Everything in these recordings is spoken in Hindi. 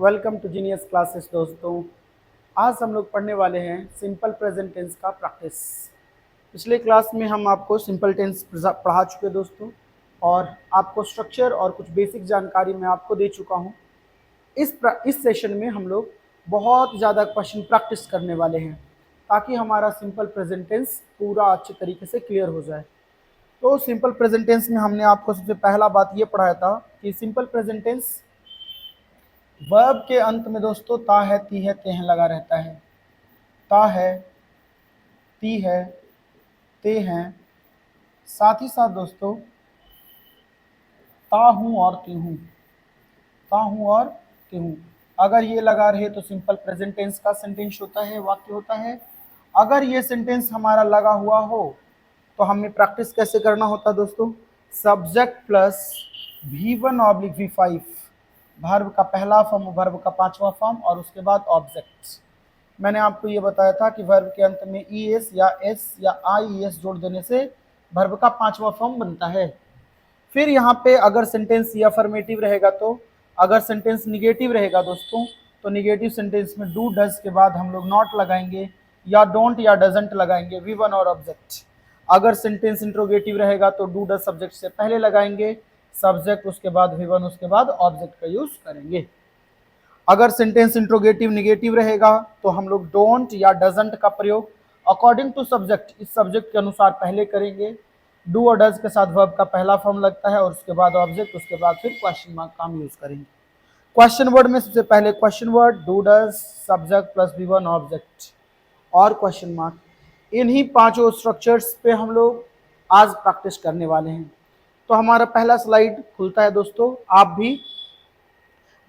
वेलकम टू जीनियस क्लासेस दोस्तों। आज हम लोग पढ़ने वाले हैं सिंपल प्रेजेंट टेंस का प्रैक्टिस। पिछले क्लास में हम आपको सिंपल टेंस पढ़ा चुके दोस्तों, और आपको स्ट्रक्चर और कुछ बेसिक जानकारी मैं आपको दे चुका हूं। इस सेशन में हम लोग बहुत ज़्यादा क्वेश्चन प्रैक्टिस करने वाले हैं ताकि हमारा सिंपल प्रेजेंट टेंस पूरा अच्छे तरीके से क्लियर हो जाए। तो सिंपल प्रेजेंट टेंस में हमने आपको सबसे पहला बात ये पढ़ाया था कि सिंपल प्रेजेंट टेंस वर्ब के अंत में दोस्तों ता है, ती है, ते हैं लगा रहता है। ता है, ती है, ते हैं। साथ ही साथ दोस्तों ता हूँ और ती हूँ, ता हूँ और ती हूँ। अगर ये लगा रहे तो सिंपल प्रेजेंट टेंस का सेंटेंस होता है, वाक्य होता है। अगर ये सेंटेंस हमारा लगा हुआ हो तो हमें प्रैक्टिस कैसे करना होता है दोस्तों? सब्जेक्ट प्लस V1/V5, वर्ब का पहला फॉर्म, वर्ब का पांचवा फॉर्म और उसके बाद ऑब्जेक्ट। मैंने आपको ये बताया था कि वर्ब के अंत में ES या S या IES जोड़ देने से वर्ब का पांचवा फॉर्म बनता है। फिर यहाँ पे अगर सेंटेंस ये अफर्मेटिव रहेगा तो, अगर सेंटेंस निगेटिव रहेगा दोस्तों तो निगेटिव सेंटेंस में डू डज के बाद हम लोग नॉट लगाएंगे या डोंट या डजंट लगाएंगे, V1 और ऑब्जेक्ट। अगर सेंटेंस इंट्रोगेटिव रहेगा तो डू डज सब्जेक्ट से पहले लगाएंगे, सब्जेक्ट उसके बाद V1 उसके बाद ऑब्जेक्ट का यूज करेंगे। अगर सेंटेंस इंट्रोगेटिव निगेटिव रहेगा तो हम लोग डोंट या डजंट का प्रयोग अकॉर्डिंग टू सब्जेक्ट, इस सब्जेक्ट के अनुसार पहले करेंगे। डू और डज के साथ वर्ब का पहला फॉर्म लगता है और उसके बाद ऑब्जेक्ट, उसके बाद फिर क्वेश्चन मार्क का हम यूज करेंगे। क्वेश्चन वर्ड में सबसे पहले question word, do does, subject plus V1 object और क्वेश्चन मार्क। इन्हीं पांचों स्ट्रक्चर्स पे हम लोग आज प्रैक्टिस करने वाले हैं। तो हमारा पहला स्लाइड खुलता है दोस्तों, आप भी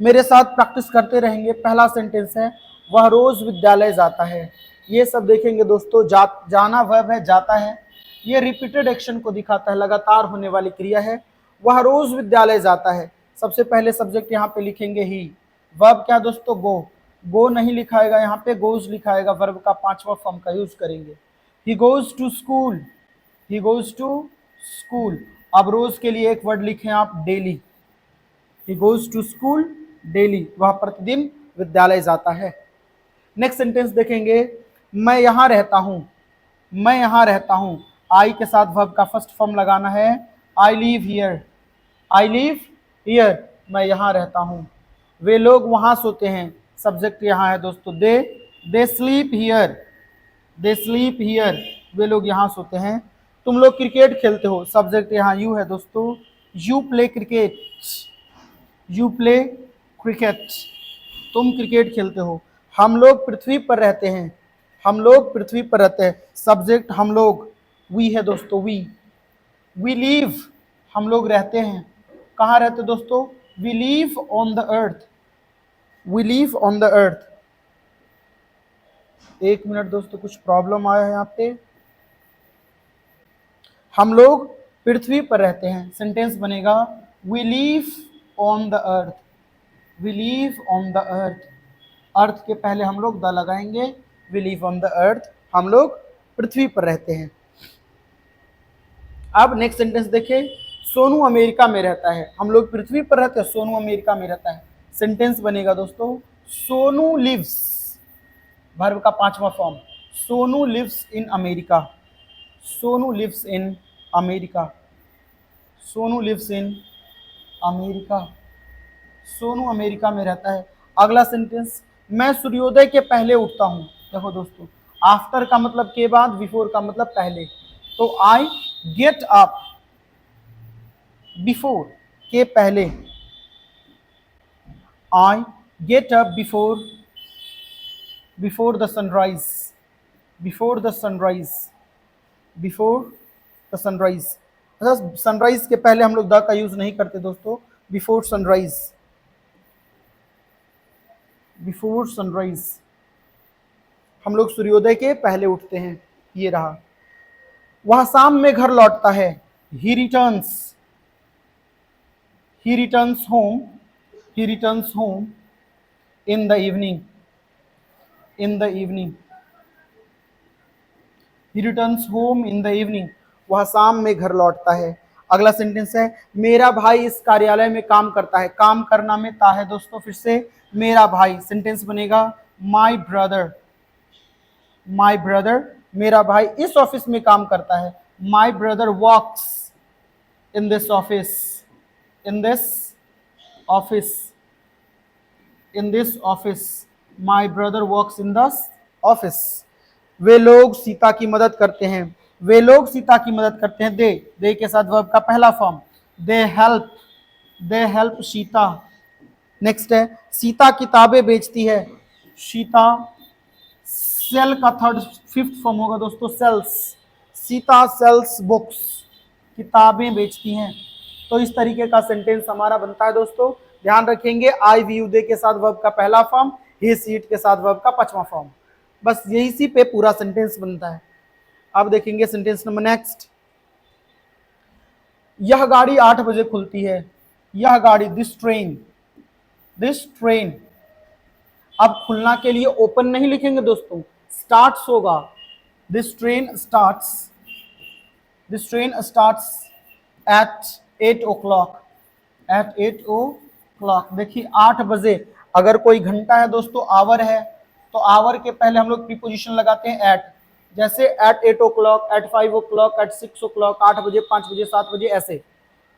मेरे साथ प्रैक्टिस करते रहेंगे। पहला सेंटेंस है वह रोज विद्यालय जाता है। ये सब देखेंगे दोस्तों, जाना वर्ब है, जाता है ये रिपीटेड एक्शन को दिखाता है, लगातार होने वाली क्रिया है। वह रोज विद्यालय जाता है। सबसे पहले सब्जेक्ट यहाँ पे लिखेंगे ही। वर्ब क्या दोस्तों? गो। गो नहीं लिखाएगा, यहाँ पे गोज लिखाएगा, वर्ब का पांचवा फॉर्म का यूज करेंगे। He goes to school, he goes to school. अब रोज के लिए एक वर्ड लिखें आप, daily. He goes to school daily, वह प्रतिदिन विद्यालय जाता है। नेक्स्ट सेंटेंस देखेंगे, मैं यहाँ रहता हूँ, मैं यहाँ रहता हूँ। आई के साथ वर्ब का फर्स्ट फॉर्म लगाना है, I live here, I live here, मैं यहाँ रहता हूँ। वे लोग वहाँ सोते हैं, सब्जेक्ट यहाँ है दोस्तों, they sleep here, they sleep here, वे लोग यहाँ सोते हैं। तुम लोग क्रिकेट खेलते हो, सब्जेक्ट यहाँ यू है दोस्तों, you play cricket, you play cricket, तुम क्रिकेट खेलते हो। हम लोग पृथ्वी पर रहते हैं, हम लोग पृथ्वी पर रहते हैं, सब्जेक्ट हम लोग, वी है दोस्तों, वी लिव, हम लोग रहते हैं। कहाँ रहते दोस्तों? We live on the earth, we live on the earth. एक मिनट दोस्तों, कुछ प्रॉब्लम आया है यहाँ पे। हम लोग पृथ्वी पर रहते हैं, सेंटेंस बनेगा we live on the earth, we live on the earth. Earth के पहले हम लोग द लगाएंगे, we live on the earth, हम लोग पृथ्वी पर रहते हैं। अब नेक्स्ट सेंटेंस देखिए, सोनू अमेरिका में रहता है। हम लोग पृथ्वी पर रहते हैं, सोनू अमेरिका में रहता है। सेंटेंस बनेगा दोस्तों, सोनू लिव्स, वर्ब का पांचवा form, Sonu lives in America, Sonu lives in America, Sonu lives in America, Sonu America में रहता है। अगला सेंटेंस, मैं सूर्योदय के पहले उठता हूँ। देखो दोस्तों, आफ्टर का मतलब के बाद, बिफोर का मतलब पहले। तो आई गेट अप बिफोर, के पहले, I get up before, before the sunrise, before the sunrise, before the sunrise. अच्छा, सनराइज के पहले हम लोग द का यूज नहीं करते दोस्तों, बिफोर सनराइज, बिफोर सनराइज, हम लोग सूर्योदय के पहले उठते हैं। ये रहा। वह शाम में घर लौटता है, ही returns, he returns home, he returns home in the evening, in the evening, he returns home in the evening, वह शाम में घर लौटता है। अगला सेंटेंस है मेरा भाई इस कार्यालय में काम करता है। काम करना में ता है दोस्तों, फिर से मेरा भाई, सेंटेंस बनेगा माई ब्रदर। माई ब्रदर, मेरा भाई इस ऑफिस में काम करता है। My brother works in this office. In this office. In this office. My brother works in this office. वे लोग सीता की मदद करते हैं। वे लोग सीता की मदद करते हैं। दे के साथ वर्ब का पहला form. They help Sita. Next है सीता किताबें बेचती है। सीता, सेल का फिफ्थ फॉर्म होगा दोस्तों सेल्स। सीता सेल्स बुक्स, किताबें बेचती हैं। तो इस तरीके का सेंटेंस हमारा बनता है दोस्तों। ध्यान रखेंगे आई वी यू दे के साथ वर्ब का पहला फॉर्म, ही सी इट के साथ वर्ब का पांचवा फॉर्म। बस यही सी पे पूरा सेंटेंस बनता है। अब देखेंगे सेंटेंस नंबर नेक्स्ट। यह गाड़ी 8 बजे खुलती है। यह गाड़ी, दिस ट्रेन। अब खुलना के लिए ओपन नहीं लिखेंगे दोस्तों, स्टार्ट्स होगा। This train starts at 8 o'clock। At 8 o'clock। देखिए 8 बजे, अगर कोई घंटा है दोस्तों, आवर है, तो आवर के पहले हम लोग प्रीपोजिशन लगाते हैं एट। जैसे eight 8 o'clock, eight 5 o'clock, eight 6 o'clock, 8 बजे, 5 बजे, 7 बजे, ऐसे।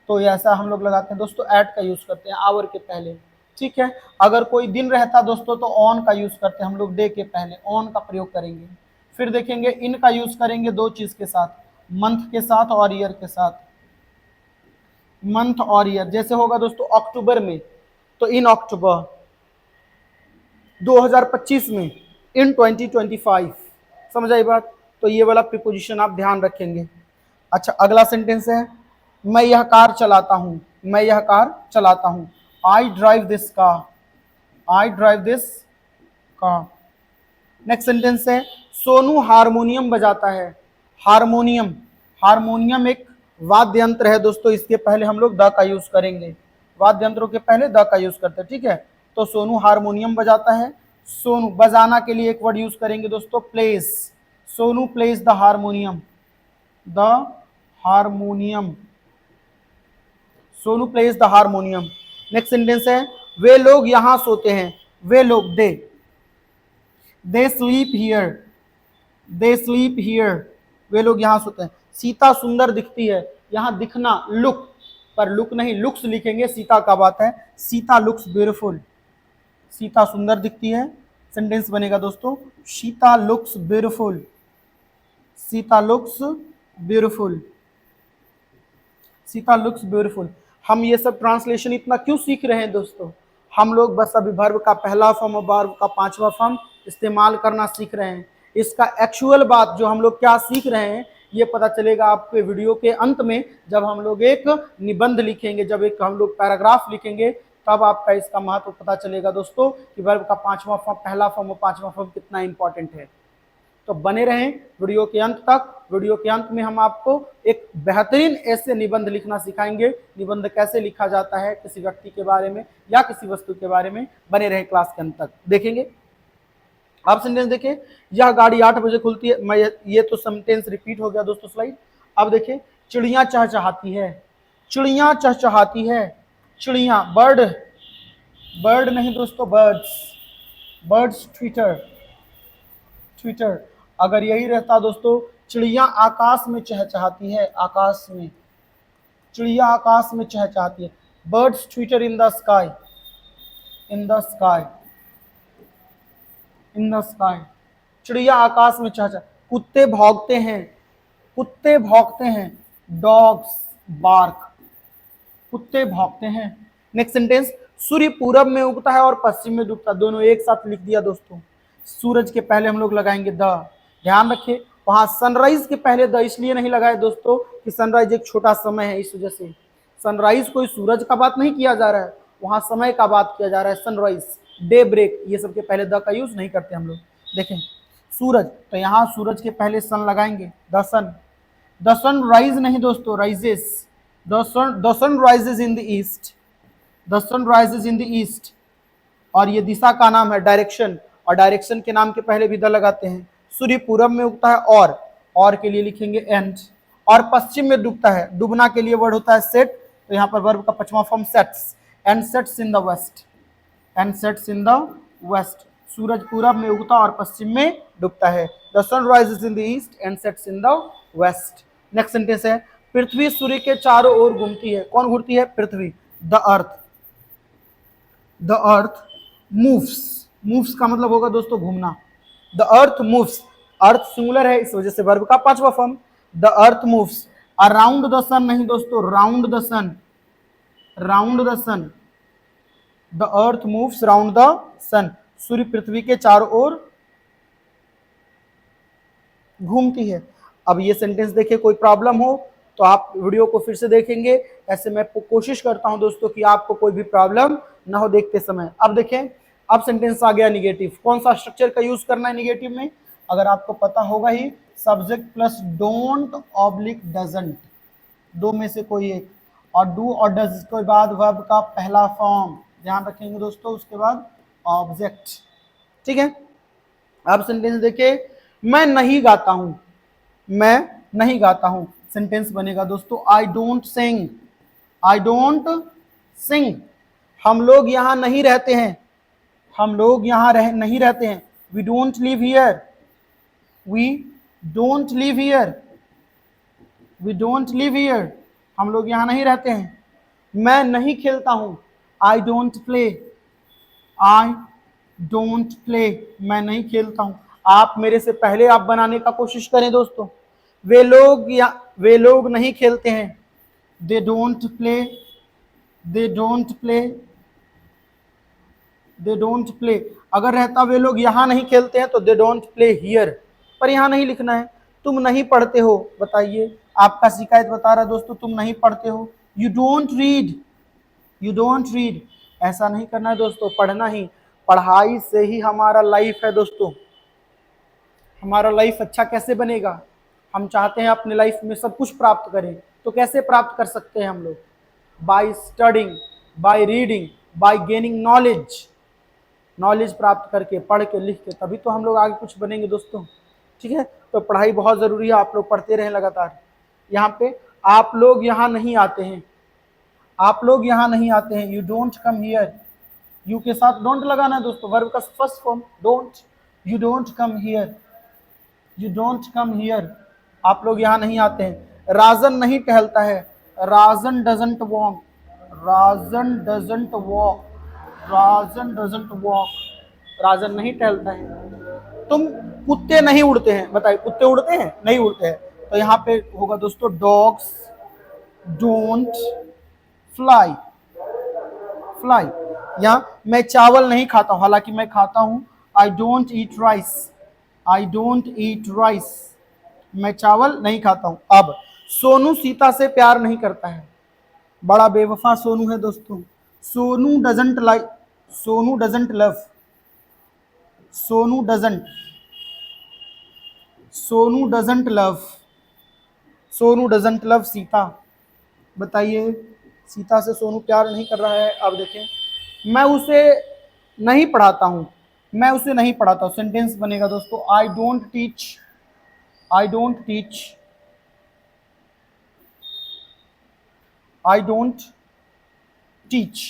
तो ऐसा हम लोग लगाते हैं दोस्तों, एट का यूज करते हैं आवर के पहले। ठीक है। अगर कोई दिन रहता दोस्तों तो ऑन का यूज करते हैं हम लोग, डे के पहले ऑन का प्रयोग करेंगे। फिर देखेंगे इन का यूज करेंगे दो चीज के साथ, मंथ के साथ और ईयर के साथ। मंथ और ईयर, जैसे होगा दोस्तों अक्टूबर में तो इन अक्टूबर, 2025 में इन 2025। समझ आई बात? तो ये वाला प्रीपोजिशन आप ध्यान रखेंगे। अच्छा, अगला सेंटेंस है मैं यह कार चलाता हूं। मैं यह कार चलाता हूं। I drive this car. I drive this car. Next sentence है सोनू हारमोनियम बजाता है। हारमोनियम एक वाद्य यंत्र है दोस्तों, इसके पहले हम लोग द का यूज करेंगे। वाद्य यंत्रों के पहले द का यूज करते हैं। ठीक है। तो सोनू हारमोनियम बजाता है। सोनू, बजाना के लिए एक वर्ड यूज करेंगे दोस्तों, place. Sonu place the harmonium. Sonu place the harmonium. Next sentence है वे लोग यहां सोते हैं। वे लोग, दे स्लीप हियर। वे लोग यहां सोते हैं। सीता सुंदर दिखती है। यहां दिखना लुक, पर लुक नहीं, लुक्स लिखेंगे, सीता का बात है। Sita looks beautiful. सीता सुंदर दिखती है। सेंटेंस बनेगा दोस्तों Sita looks beautiful. Sita looks beautiful. Sita looks beautiful. हम ये सब ट्रांसलेशन इतना क्यों सीख रहे हैं दोस्तों? हम लोग बस अभी वर्ब का पहला फॉर्म और वर्ब का पांचवा फॉर्म इस्तेमाल करना सीख रहे हैं। इसका एक्चुअल बात जो हम लोग क्या सीख रहे हैं ये पता चलेगा आपके वीडियो के अंत में, जब हम लोग एक निबंध लिखेंगे, जब एक हम लोग पैराग्राफ लिखेंगे, तब आपका इसका महत्व पता चलेगा दोस्तों कि वर्ब का पांचवा फॉर्म, पहला फॉर्म और पांचवा फॉर्म कितना इंपॉर्टेंट है। तो बने रहें वीडियो के अंत तक। वीडियो के अंत में हम आपको एक बेहतरीन ऐसे निबंध लिखना सिखाएंगे। निबंध कैसे लिखा जाता है किसी व्यक्ति के बारे में या किसी वस्तु के बारे में। बने रहे क्लास के अंत तक, देखेंगे। आप सेंटेंस देखिए, यह गाड़ी 8 बजे खुलती है। मैं ये तो सेंटेंस रिपीट हो गया दोस्तों स्लाइड। अब देखिए, चिड़िया चहचहाती है। चिड़िया चहचहाती है। चिड़िया, बर्ड नहीं दोस्तों, बर्ड्स ट्विटर। अगर यही रहता दोस्तों, चिड़िया आकाश में चहचहाती है। आकाश में, चिड़िया आकाश में चहचहाती है। Birds twitter in the sky. चिड़िया आकाश में चहचहा। कुत्ते भौंकते हैं। Dogs bark. कुत्ते भौंकते हैं। नेक्स्ट सेंटेंस, सूर्य पूरब में उगता है और पश्चिम में डूबता। दोनों एक साथ लिख दिया दोस्तों। सूरज के पहले हम लोग लगाएंगे द। ध्यान रखिए, वहां सनराइज के पहले द इसलिए नहीं लगाए दोस्तों कि सनराइज एक छोटा समय है, इस वजह से। सनराइज कोई सूरज का बात नहीं किया जा रहा है, वहां समय का बात किया जा रहा है। सनराइज, डे ब्रेक, ये सब के पहले द का यूज नहीं करते हम लोग। देखें, सूरज, तो यहाँ सूरज के पहले सन लगाएंगे, the sun. The sun rise नहीं दोस्तों, rises. The sun rises in the east. The sun rises in the east. और ये दिशा का नाम है डायरेक्शन, और डायरेक्शन के नाम के पहले भी द लगाते हैं। सूर्य पूरब में उगता है, और के लिए लिखेंगे एंड। और पश्चिम में डूबता है। डूबना के लिए वर्ड होता है सेट, तो यहाँ पर वर्ब का पचवां form sets, and sets in the west, and sets in the west. सूरज पूरब में उगता और पश्चिम में डूबता है। The sun rises in the east and sets in the west. Next sentence है पृथ्वी सूर्य के चारों ओर घूमती है। कौन घूमती है? पृथ्वी। The earth, the earth moves, moves का मतलब होगा दोस्तों घूमना। The earth moves, earth singular है इस वजह से वर्ब का पांचवा form. The earth moves around the sun नहीं दोस्तों, round the sun, round the sun. The earth moves round the sun, सूर्य पृथ्वी के चारों ओर घूमती है। अब ये सेंटेंस देखिए, कोई प्रॉब्लम हो तो आप वीडियो को फिर से देखेंगे। ऐसे मैं कोशिश करता हूं दोस्तों कि आपको कोई भी प्रॉब्लम ना हो देखते समय। अब देखें, अब सेंटेंस आ गया निगेटिव। कौन सा स्ट्रक्चर का यूज करना है निगेटिव में? अगर आपको पता होगा ही, subject plus don't oblique doesn't, दो में से कोई एक, और डू और डज के बाद वर्ब का पहला फॉर्म, ध्यान रखेंगे दोस्तों, उसके बाद ऑब्जेक्ट। ठीक है, अब सेंटेंस देखिए, मैं नहीं गाता हूं, मैं नहीं गाता हूं। सेंटेंस बनेगा दोस्तों I don't sing, I don't sing. हम लोग यहां नहीं रहते हैं, हम लोग यहां नहीं रहते हैं। We don't live here, we don't live here, we don't live here. हम लोग यहां नहीं रहते हैं। मैं नहीं खेलता हूं, I don't play, I don't play, मैं नहीं खेलता हूं। आप मेरे से पहले आप बनाने का कोशिश करें दोस्तों। वे लोग नहीं खेलते हैं, they don't play, they don't play, they don't play. अगर रहता वे लोग यहां नहीं खेलते हैं तो दे डोंट प्ले हियर, पर यहां नहीं लिखना है। तुम नहीं पढ़ते हो, बताइए, आपका शिकायत बता रहा है दोस्तों, तुम नहीं पढ़ते हो। You don't read, you don't read, ऐसा नहीं करना है दोस्तों, पढ़ना ही। पढ़ाई से ही हमारा लाइफ है दोस्तों। हमारा लाइफ अच्छा कैसे बनेगा? हम चाहते हैं अपने लाइफ में सब कुछ प्राप्त करें, तो कैसे प्राप्त कर सकते हैं हम लोग? By studying, by reading, bye gaining knowledge. Knowledge प्राप्त करके, पढ़ के, लिख के, तभी तो हम लोग आगे कुछ बनेंगे दोस्तों। ठीक है, तो पढ़ाई बहुत जरूरी है, आप लोग पढ़ते रहें लगातार। यहाँ पे आप लोग यहाँ नहीं आते हैं, आप लोग यहाँ नहीं आते हैं। You don't come here, you के साथ डोंट लगाना है दोस्तों, वर्ब का first form don't. You don't come here, you don't come here, आप लोग यहाँ नहीं आते हैं। राजन नहीं टहलता है, Rajan doesn't walk, Rajan doesn't walk, Rajan doesn't walk, Rajan नहीं टहलता है। तुम कुत्ते नहीं उड़ते हैं, बताइए कुत्ते उड़ते हैं? नहीं उड़ते हैं, तो यहाँ पे होगा दोस्तों डॉग्स डोंट फ्लाई, फ्लाई। यहाँ मैं चावल नहीं खाता हूं, हालांकि मैं खाता हूं। I don't eat rice, I don't eat rice, मैं चावल नहीं खाता हूं। अब सोनू सीता से प्यार नहीं करता है, बड़ा बेवफा सोनू है दोस्तों। Sonu doesn't like, Sonu doesn't love, Sonu doesn't, Sonu doesn't love, Sonu doesn't love Sita. बताइए, सीता से सोनू प्यार नहीं कर रहा है। अब देखें, मैं उसे नहीं पढ़ाता हूं, मैं उसे नहीं पढ़ाता हूं। सेंटेंस बनेगा दोस्तों I don't teach, I don't teach, I don't teach.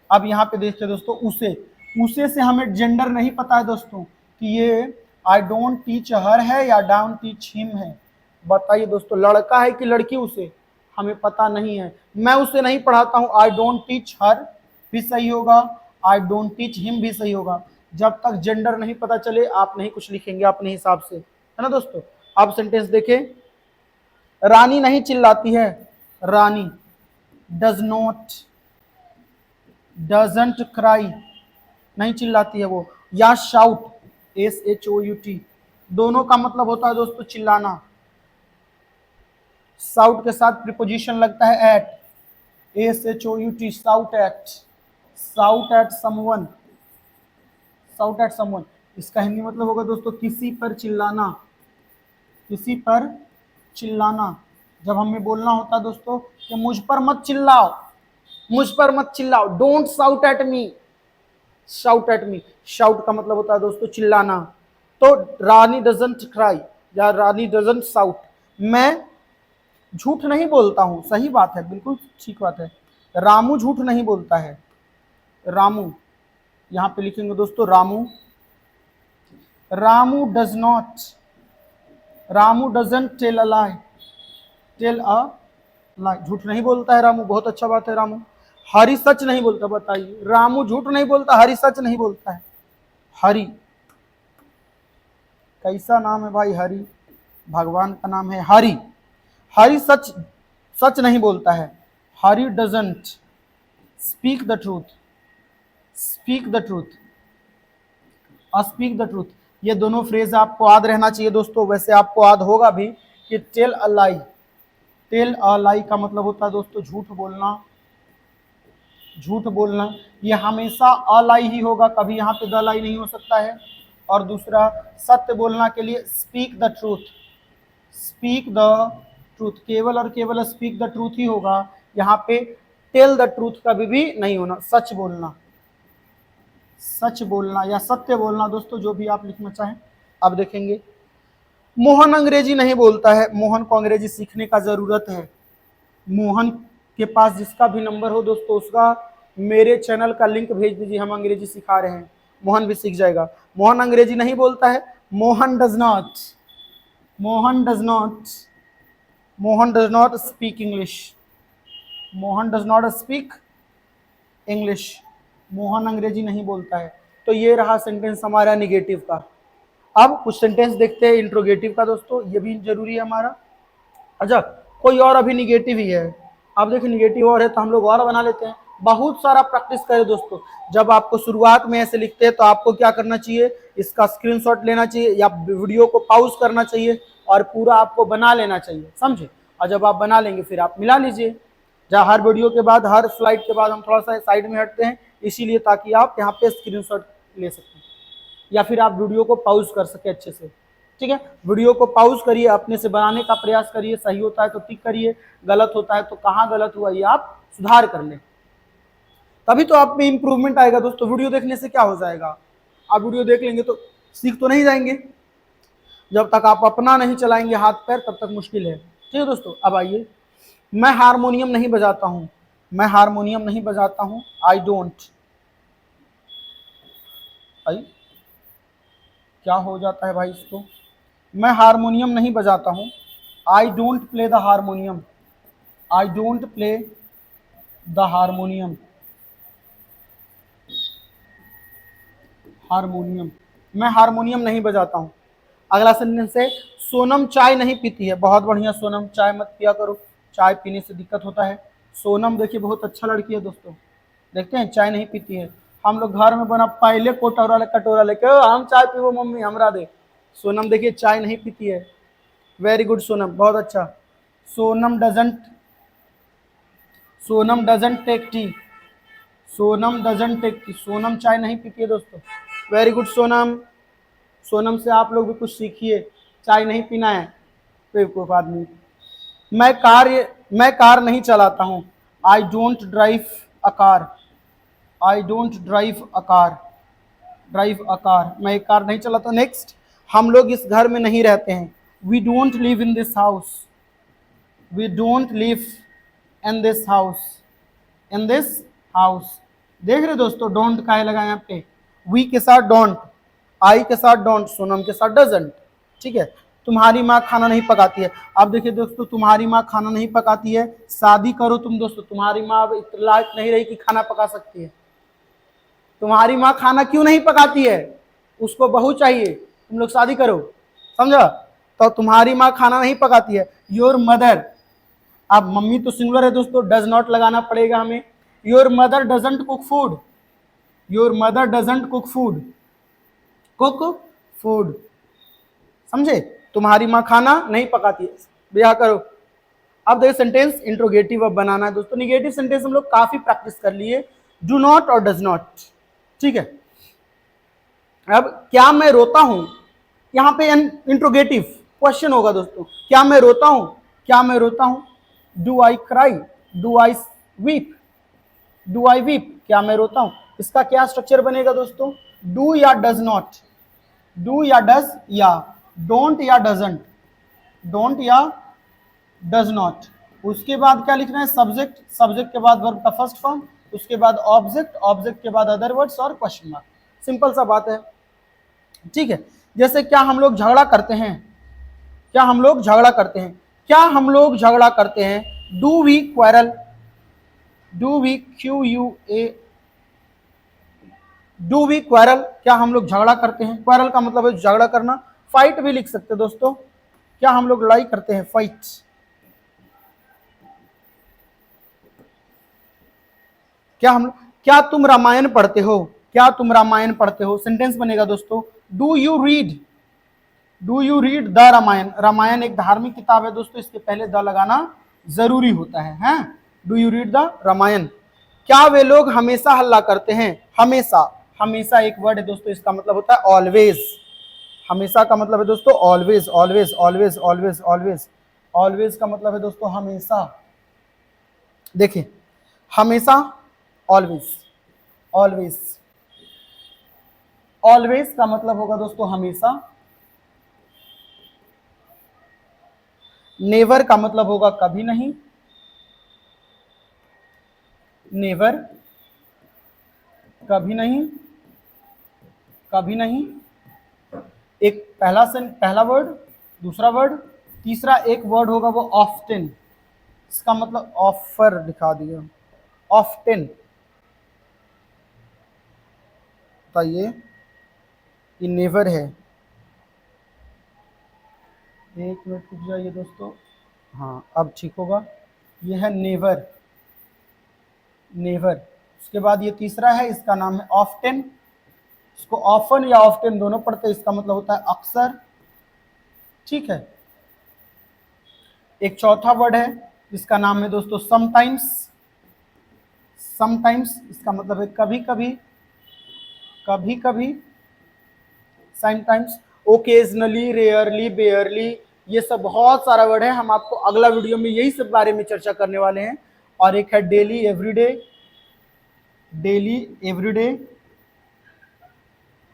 अब यहाँ पे देखिए दोस्तों, उसे, उसे से हमें जेंडर नहीं पता है दोस्तों कि ये आई डोंट टीच हर है या डोंट टीच हिम है। बताइए दोस्तों, लड़का है कि लड़की उसे, हमें पता नहीं है। मैं उसे नहीं पढ़ाता हूँ, आई डोंट टीच हर भी सही होगा, आई डोंट टीच हिम भी सही होगा। जब तक जेंडर नहीं पता चले आप नहीं कुछ लिखेंगे अपने हिसाब से, है ना दोस्तों। अब सेंटेंस देखें, रानी नहीं चिल्लाती है, रानी डज नॉट, डजंट क्राई, नहीं चिल्लाती है वो। या शाउट, SHOUT, दोनों का मतलब होता है दोस्तों चिल्लाना। साउट के साथ प्रीपोजिशन लगता है at, SHOUT, shout at, shout at someone, shout at someone. इसका हिंदी मतलब होगा दोस्तों किसी पर चिल्लाना, किसी पर चिल्लाना। जब हमें बोलना होता है दोस्तों कि मुझ पर मत चिल्लाओ, मुझ पर मत चिल्लाओ, don't shout at me, shout at me. Shout का मतलब होता है दोस्तों चिल्लाना। तो रानी डजंट क्राई या रानी डजंट शाउट। मैं झूठ नहीं बोलता हूं, सही बात है, बिल्कुल ठीक बात है। रामू झूठ नहीं बोलता है। रामू, यहां पे लिखेंगे दोस्तों Ramu, Ramu does not, Ramu doesn't tell a lie, tell a lie, झूठ नहीं बोलता है रामू, बहुत अच्छा बात है रामू। हरि सच नहीं बोलता, बताइए, रामू झूठ नहीं बोलता, हरि सच नहीं बोलता है। हरि, कैसा नाम है भाई, हरि, भगवान का नाम है हरि। हरि सच सच नहीं बोलता है। Hari doesn't speak the truth, speak the truth, speak the truth, ये दोनों फ्रेज आपको याद रहना चाहिए दोस्तों। वैसे आपको याद होगा भी कि tell a lie, tell a लाई का मतलब होता है दोस्तों झूठ बोलना, झूठ बोलना। ये हमेशा अ लाई ही होगा, कभी यहाँ पे द लाई नहीं हो सकता है। और दूसरा, सत्य बोलना के लिए speak the truth, speak the truth, केवल और केवल स्पीक द ट्रूथ ही होगा, यहाँ पे टेल द ट्रूथ कभी भी नहीं होना। सच बोलना, सच बोलना या सत्य बोलना दोस्तों, जो भी आप लिखना चाहें। अब देखेंगे, मोहन अंग्रेजी नहीं बोलता है, मोहन को अंग्रेजी सीखने का जरूरत है। मोहन के पास जिसका भी नंबर हो दोस्तों, उसका मेरे चैनल का लिंक भेज दीजिए, हम अंग्रेजी सिखा रहे हैं, मोहन भी सीख जाएगा। मोहन अंग्रेजी नहीं बोलता है, Mohan does not, Mohan does not, Mohan does not speak English, Mohan does not speak English, Mohan अंग्रेजी नहीं बोलता है। तो ये रहा सेंटेंस हमारा निगेटिव का। अब कुछ सेंटेंस देखते हैं इंट्रोगेटिव का दोस्तों, ये भी जरूरी है हमारा। अच्छा, कोई और अभी निगेटिव ही है, अब देखिए निगेटिव और है तो हम लोग और बना लेते हैं। बहुत सारा प्रैक्टिस करें दोस्तों। जब आपको शुरुआत में ऐसे लिखते हैं तो आपको क्या करना चाहिए, इसका स्क्रीनशॉट लेना चाहिए या वीडियो को पॉज करना चाहिए और पूरा आपको बना लेना चाहिए, समझे। और जब आप बना लेंगे फिर आप मिला लीजिए। जहाँ हर वीडियो के बाद, हर स्लाइड के बाद हम थोड़ा सा साइड में हटते हैं, इसीलिए ताकि आप यहाँ पे स्क्रीनशॉट ले सकें या फिर आप वीडियो को पॉज कर सके अच्छे से। ठीक है, वीडियो को पॉज करिए, अपने से बनाने का प्रयास करिए, सही होता है तो टिक करिए, गलत होता है तो कहाँ गलत हुआ ये आप सुधार कर लें, तभी तो आप में इंप्रूवमेंट आएगा दोस्तों। वीडियो देखने से क्या हो जाएगा, आप वीडियो देख लेंगे तो सीख तो नहीं जाएंगे, जब तक आप अपना नहीं चलाएंगे हाथ पैर तब तक मुश्किल है। ठीक है दोस्तों, अब आइए, मैं हारमोनियम नहीं बजाता हूँ, मैं हारमोनियम नहीं बजाता हूँ, आई डोंट, आई क्या हो जाता है भाई इसको, मैं हारमोनियम नहीं बजाता हूँ, I don't play the harmonium, I don't play the harmonium, harmonium, मैं हारमोनियम नहीं बजाता हूँ। अगला सेंटेंस है, सोनम चाय नहीं पीती है, बहुत बढ़िया, सोनम चाय मत पिया करो, चाय पीने से दिक्कत होता है। सोनम देखिए बहुत अच्छा लड़की है दोस्तों, देखते हैं चाय नहीं पीती है। हम लोग घर में बना पहले कटोरा लेके हम चाय पीवो मम्मी हमरा दे। सोनम देखिए चाय नहीं पीती है, वेरी गुड सोनम, बहुत अच्छा। Sonam doesn't, Sonam doesn't take tea, Sonam doesn't take tea, Sonam चाय नहीं पीती है दोस्तों, वेरी गुड सोनम। सोनम से आप लोग भी कुछ सीखिए, चाय नहीं पीना है, बेवकूफ आदमी। मैं कार नहीं चलाता हूँ, I don't drive a car, I don't drive a car, drive a car, मैं एक कार नहीं चलाता। नेक्स्ट, हम लोग इस घर में नहीं रहते हैं, we don't live in this house, we don't live in this house, in this house. देख रहे दोस्तों, डोंट का है लगा यहाँ पे, वी के साथ डोंट, आई के साथ डोंट, सोनम के साथ डजंट। ठीक है, तुम्हारी माँ खाना नहीं पकाती है। अब देखिए दोस्तों, तुम्हारी माँ खाना नहीं पकाती है, शादी करो तुम दोस्तों, तुम्हारी माँ अब इतना लायक नहीं रही कि खाना पका सकती है। तुम्हारी माँ खाना क्यों नहीं पकाती है, उसको बहू चाहिए, तुम लोग शादी करो, समझा। तो तुम्हारी माँ खाना नहीं पकाती है, योर मदर, अब मम्मी तो सिंगुलर है दोस्तों, डज नॉट लगाना पड़ेगा हमें। Your mother doesn't cook food, your mother doesn't cook food, cook food, समझे, तुम्हारी माँ खाना नहीं पकाती है, ब्याह करो। अब देखिए सेंटेंस इंट्रोगेटिव अब बनाना है दोस्तों। निगेटिव सेंटेंस हम लोग काफी प्रैक्टिस कर लिए, डू नॉट और डज नॉट। ठीक है, अब क्या मैं रोता हूं, यहां पे इंट्रोगेटिव क्वेश्चन होगा दोस्तों, क्या मैं रोता हूं, क्या मैं रोता हूं, do I cry, do I weep, do I weep, क्या मैं रोता हूं। इसका क्या स्ट्रक्चर बनेगा दोस्तों, डू या डज नॉट, डू या डज या डोंट या डजंट, डोंट या डज नॉट। उसके बाद क्या लिखना है, सब्जेक्ट, सब्जेक्ट के बाद वर्ब का फर्स्ट फॉर्म, उसके बाद ऑब्जेक्ट, ऑब्जेक्ट के बाद अदर वर्ड्स और क्वेश्चन मार्क। सिंपल सा बात है, ठीक है। जैसे क्या हम लोग झगड़ा करते हैं, क्या हम लोग झगड़ा करते हैं, क्या हम लोग झगड़ा करते हैं, do we quarrel, do we Q U A, do we quarrel, क्या हम लोग झगड़ा करते हैं। क्वेरल का मतलब है झगड़ा करना। फाइट भी लिख सकते हैं दोस्तों, क्या हम लोग लड़ाई करते हैं, फाइट। क्या तुम रामायण पढ़ते हो, क्या तुम रामायण पढ़ते हो। सेंटेंस बनेगा दोस्तों, do you read, do you read the Ramayana. Ramayana एक धार्मिक किताब है दोस्तों, इसके पहले द लगाना जरूरी होता है, हैं? Do you read the Ramayana. क्या वे लोग हमेशा हल्ला करते हैं, हमेशा, हमेशा एक वर्ड है दोस्तों, इसका मतलब होता है ऑलवेज। हमेशा का मतलब है दोस्तों always, always, always, always, always. Always का मतलब है दोस्तों हमेशा। देखिए, हमेशा, ऑलवेज, ऑलवेज, ऑलवेज का मतलब होगा दोस्तों हमेशा। नेवर का मतलब होगा कभी नहीं, नेवर, कभी नहीं, कभी नहीं। एक पहला वर्ड, दूसरा वर्ड, तीसरा एक वर्ड होगा वो ऑफ्टन, इसका मतलब ऑफर दिखा दिया, ऑफ्टन। बताइए, ये नेवर है। एक मिनट रुक जाइए दोस्तों, हाँ अब ठीक होगा। ये है नेवर, नेवर। उसके बाद ये तीसरा है, इसका नाम है ऑफ्टन। इसको ऑफन या ऑफ्टन दोनों पढ़ते हैं, इसका मतलब होता है अक्सर, ठीक है। एक चौथा वर्ड है जिसका नाम है दोस्तों समटाइम्स, समटाइम्स इसका मतलब है कभी कभी, कभी कभी, समटाइम्स, ओकेजनली, रेयरली, बेयरली, ये सब बहुत सारा वर्ड है। हम आपको अगला वीडियो में यही सब बारे में चर्चा करने वाले हैं। और एक है daily, everyday, daily, everyday,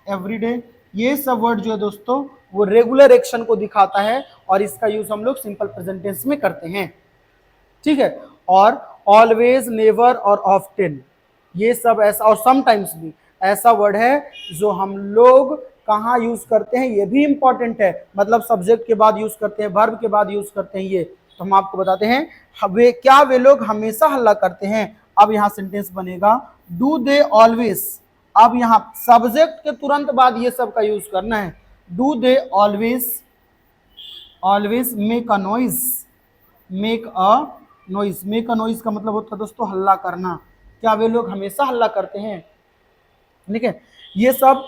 everyday. ये सब वर्ड जो है दोस्तों वो रेगुलर एक्शन को दिखाता है और इसका यूज हम लोग सिंपल प्रेजेंट टेंस में करते हैं, ठीक है। और ऑलवेज, नेवर और ऑफ्टन, ये सब ऐसा, और समटाइम्स भी ऐसा वर्ड है जो हम लोग कहाँ यूज करते हैं, ये भी इंपॉर्टेंट है। मतलब सब्जेक्ट के बाद यूज करते हैं, वर्ब के बाद यूज करते हैं, ये तो हम आपको बताते हैं। क्या वे लोग हमेशा हल्ला करते हैं। अब यहाँ सेंटेंस बनेगा, डू दे ऑलवेज। अब यहाँ सब्जेक्ट के तुरंत बाद ये सब का यूज करना है। Do they always, always make a noise, make a noise. Make a noise का मतलब होता है दोस्तों हल्ला करना। क्या वे लोग हमेशा हल्ला करते हैं, ठीक है। ये सब